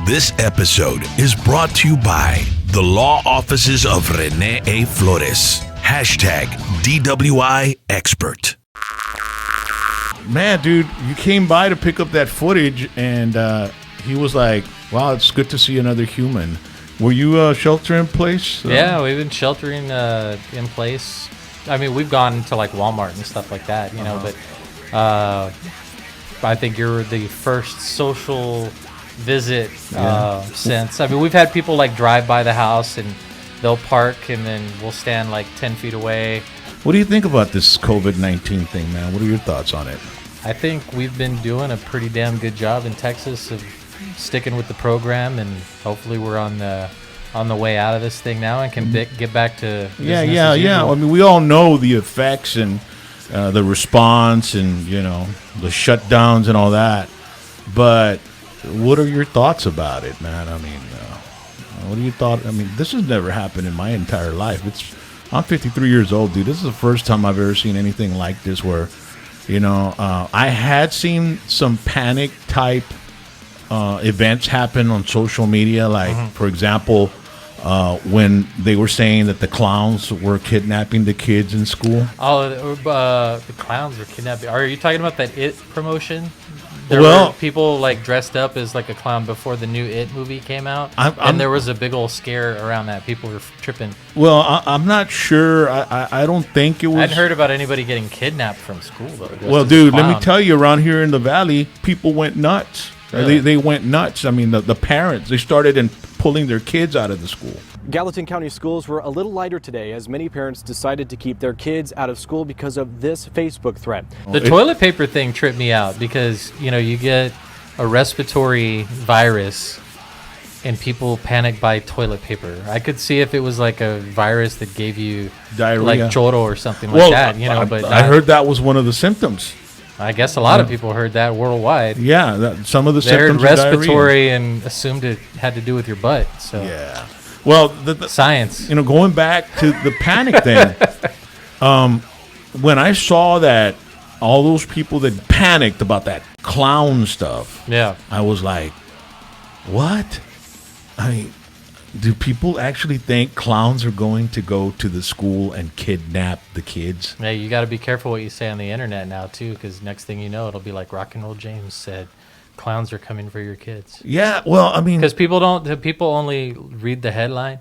This episode is brought to you by the law offices of Rene A. Flores. Hashtag DWI expert. Man, dude, you came by to pick up that footage, and he was like, wow, it's good to see another human. Were you shelter in place? Yeah, we've been sheltering in place. I mean, we've gone to like Walmart and stuff like that, you know, but I think you're the first social visit since. I mean, we've had people like drive by the house and they'll park and then we'll stand like 10 feet away. What do you think about this COVID-19 thing, man? What are your thoughts on it? I think we've been doing a pretty damn good job in Texas of sticking with the program, and hopefully we're on the way out of this thing now and can get back to business as usual. I mean, we all know the effects and the response and, you know, the shutdowns and all that. But what are your thoughts about it, man? I mean, what do you thought? I mean, this has never happened in my entire life. I'm 53 years old, dude. This is the first time I've ever seen anything like this where, you know, I had seen some panic type events happen on social media. Like, for example, when they were saying that the clowns were kidnapping the kids in school. Oh, the clowns were kidnapping. Are you talking about that It promotion? There were people like dressed up as like a clown before the new It movie came out, and there was a big old scare around that. People were tripping. Well, I'm not sure. I don't think it was. I hadn't heard about anybody getting kidnapped from school though. Well, dude, let me tell you, around here in the valley, people went nuts. Really? They went nuts. I mean, the parents, they started pulling their kids out of the school. Gallatin County schools were a little lighter today as many parents decided to keep their kids out of school because of this Facebook threat. The toilet paper thing tripped me out because, you know, you get a respiratory virus and people panic by toilet paper. I could see if it was like a virus that gave you diarrhea, like choro or something like that, you know. But I heard that was one of the symptoms. I guess a lot of people heard that worldwide. Yeah, some of the they symptoms heard respiratory and assumed it had to do with your butt. So yeah. Well, the science. You know, going back to the panic thing, when I saw that all those people that panicked about that clown stuff, yeah, I was like, what? I mean, do people actually think clowns are going to go to the school and kidnap the kids? Yeah, you got to be careful what you say on the internet now, too, because next thing you know, it'll be like Rock and Roll James said. Clowns are coming for your kids. Yeah, well, I mean, because people only read the headline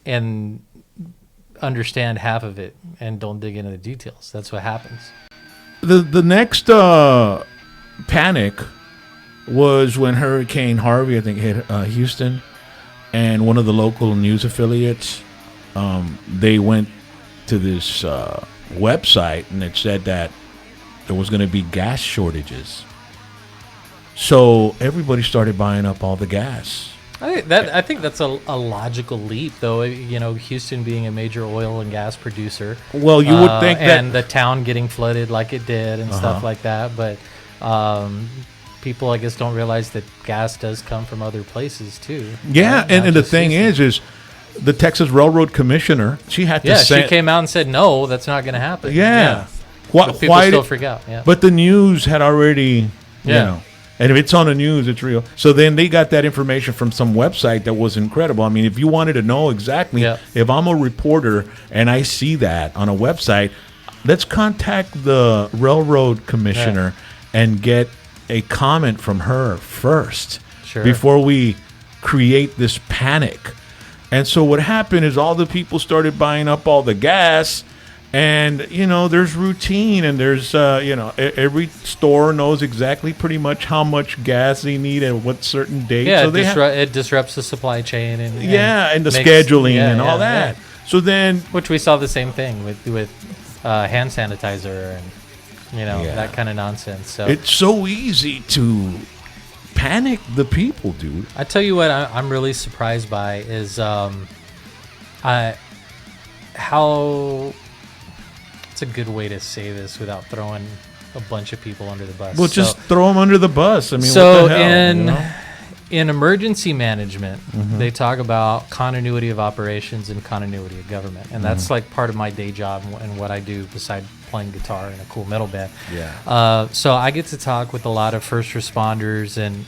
and understand half of it and don't dig into the details. That's what happens. The next panic was when Hurricane Harvey, I think, hit Houston, and one of the local news affiliates, they went to this website and it said that there was going to be gas shortages. So everybody started buying up all the gas. I think that's a logical leap, though. You know, Houston being a major oil and gas producer. Well, you would think that, and the town getting flooded like it did and stuff like that. But people, I guess, don't realize that gas does come from other places too. Yeah, and the thing is the Texas Railroad Commissioner, she had to say, she came out and said, no, that's not going to happen. Yeah. But people still freak out. Yeah. But the news had already, you know. And if it's on the news, it's real. So then they got that information from some website that was incredible. I mean, if you wanted to know exactly, if I'm a reporter and I see that on a website, let's contact the railroad commissioner and get a comment from her first before we create this panic. And so what happened is all the people started buying up all the gas. And, you know, there's routine and there's, you know, every store knows exactly pretty much how much gas they need at what certain date. Yeah, so it disrupts the supply chain. And the scheduling and all that. Yeah. So then... Which we saw the same thing with hand sanitizer and, you know, that kind of nonsense. So it's so easy to panic the people, dude. I tell you what I'm really surprised by is how... It's a good way to say this without throwing a bunch of people under the bus. Well, just throw them under the bus. I mean, so what the hell, in emergency management, they talk about continuity of operations and continuity of government, and that's like part of my day job and what I do besides playing guitar in a cool metal band. Yeah. So I get to talk with a lot of first responders, and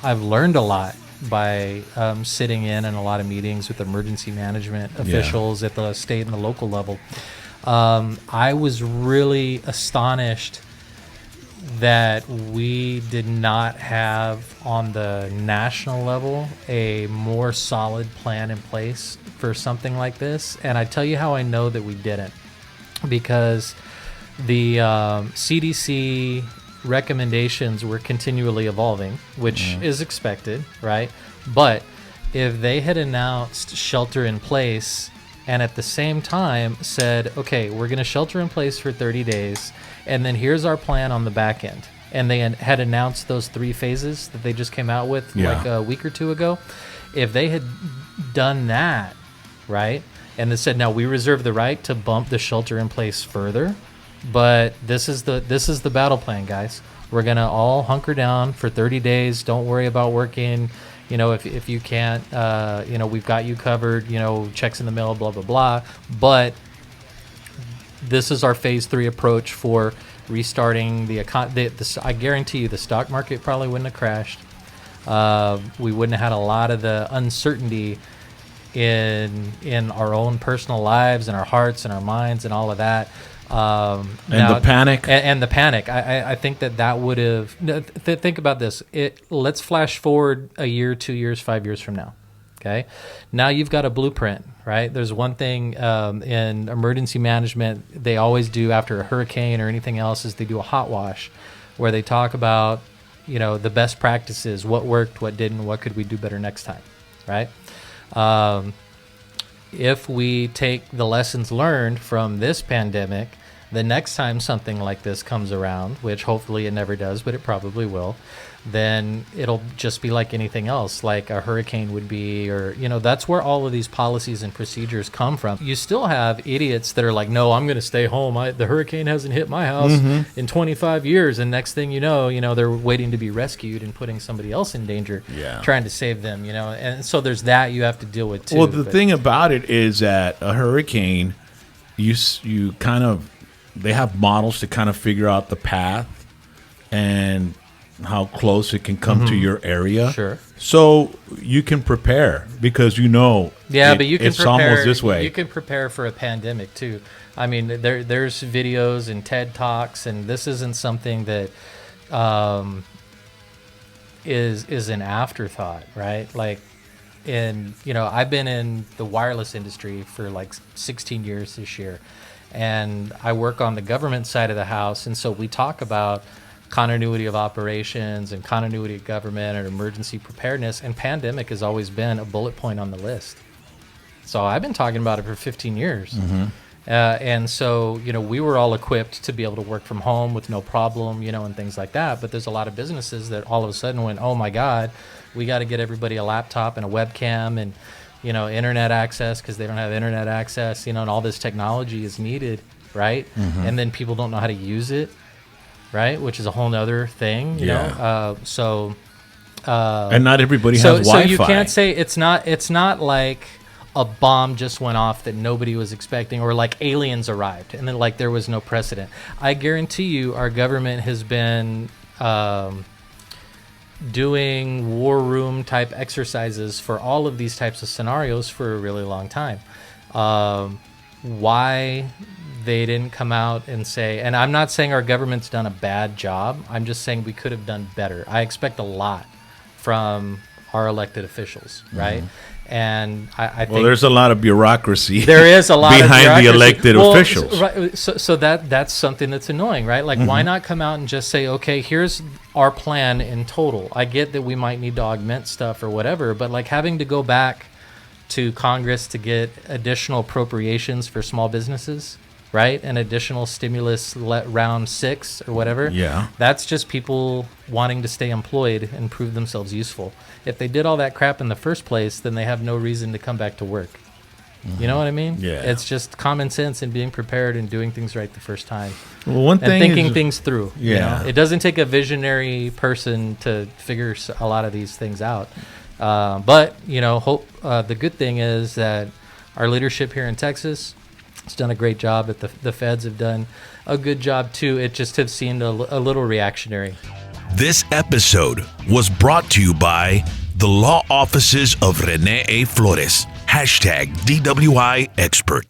I've learned a lot by sitting in a lot of meetings with emergency management officials at the state and the local level. I was really astonished that we did not have on the national level a more solid plan in place for something like this. And I tell you how I know that we didn't, because the CDC recommendations were continually evolving, which is expected, right? But if they had announced shelter in place and at the same time said, okay, we're going to shelter in place for 30 days, and then here's our plan on the back end, and they had announced those 3 phases that they just came out with like a week or 2 ago, if they had done that, right, and they said, now we reserve the right to bump the shelter in place further, but this is the battle plan, guys. We're going to all hunker down for 30 days. Don't worry about working. You know, if you can't, you know, we've got you covered, you know, checks in the mail, blah, blah, blah. But this is our phase 3 approach for restarting the economy. I guarantee you the stock market probably wouldn't have crashed. We wouldn't have had a lot of the uncertainty in our own personal lives and our hearts and our minds and all of that. The panic. And the panic. I think that would have... think about this. Let's flash forward a year, 2 years, 5 years from now. Okay? Now you've got a blueprint, right? There's one thing in emergency management they always do after a hurricane or anything else is they do a hot wash where they talk about, you know, the best practices, what worked, what didn't, what could we do better next time, right? If we take the lessons learned from this pandemic, the next time something like this comes around, which hopefully it never does, but it probably will, then it'll just be like anything else, like a hurricane would be, or, you know, that's where all of these policies and procedures come from. You still have idiots that are like, no, I'm going to stay home. The hurricane hasn't hit my house in 25 years. And next thing you know, they're waiting to be rescued and putting somebody else in danger, trying to save them, you know. And so there's that you have to deal with too. Well, the thing about it is that a hurricane, you kind of, they have models to kind of figure out the path and how close it can come to your area. Sure. So you can prepare because you know. Yeah, but you can it's prepare, almost this way. You can prepare for a pandemic too. I mean, there's videos and TED Talks, and this isn't something that is an afterthought, right? Like, I've been in the wireless industry for like 16 years this year, and I work on the government side of the house, and so we talk about continuity of operations and continuity of government and emergency preparedness, and pandemic has always been a bullet point on the list. So I've been talking about it for 15 years. And so, we were all equipped to be able to work from home with no problem, and things like that. But there's a lot of businesses that all of a sudden went, oh my God, we got to get everybody a laptop and a webcam and, internet access because they don't have internet access, and all this technology is needed, right? And then people don't know how to use it. Right, which is a whole nother thing, you know. And not everybody has Wi-Fi. So you can't say it's not like a bomb just went off that nobody was expecting, or like aliens arrived and then like there was no precedent. I guarantee you, our government has been doing war room type exercises for all of these types of scenarios for a really long time. Why they didn't come out and say, and I'm not saying our government's done a bad job, I'm just saying we could have done better. I expect a lot from our elected officials, right? And I think there's a lot of bureaucracy. There is a lot behind the elected officials. Right, so that's something that's annoying, right? Like, why not come out and just say, okay, here's our plan in total. I get that we might need to augment stuff or whatever, but like having to go back to Congress to get additional appropriations for small businesses, right? An additional stimulus round 6 or whatever. Yeah. That's just people wanting to stay employed and prove themselves useful. If they did all that crap in the first place, then they have no reason to come back to work. You know what I mean? Yeah. It's just common sense and being prepared and doing things right the first time. Well, one thing thinking things through. Yeah. It doesn't take a visionary person to figure a lot of these things out. But hope the good thing is that our leadership here in Texas has done a great job. The feds have done a good job too. It just has seemed a little reactionary. This episode was brought to you by The law offices of Rene A. Flores. Hashtag DWI expert.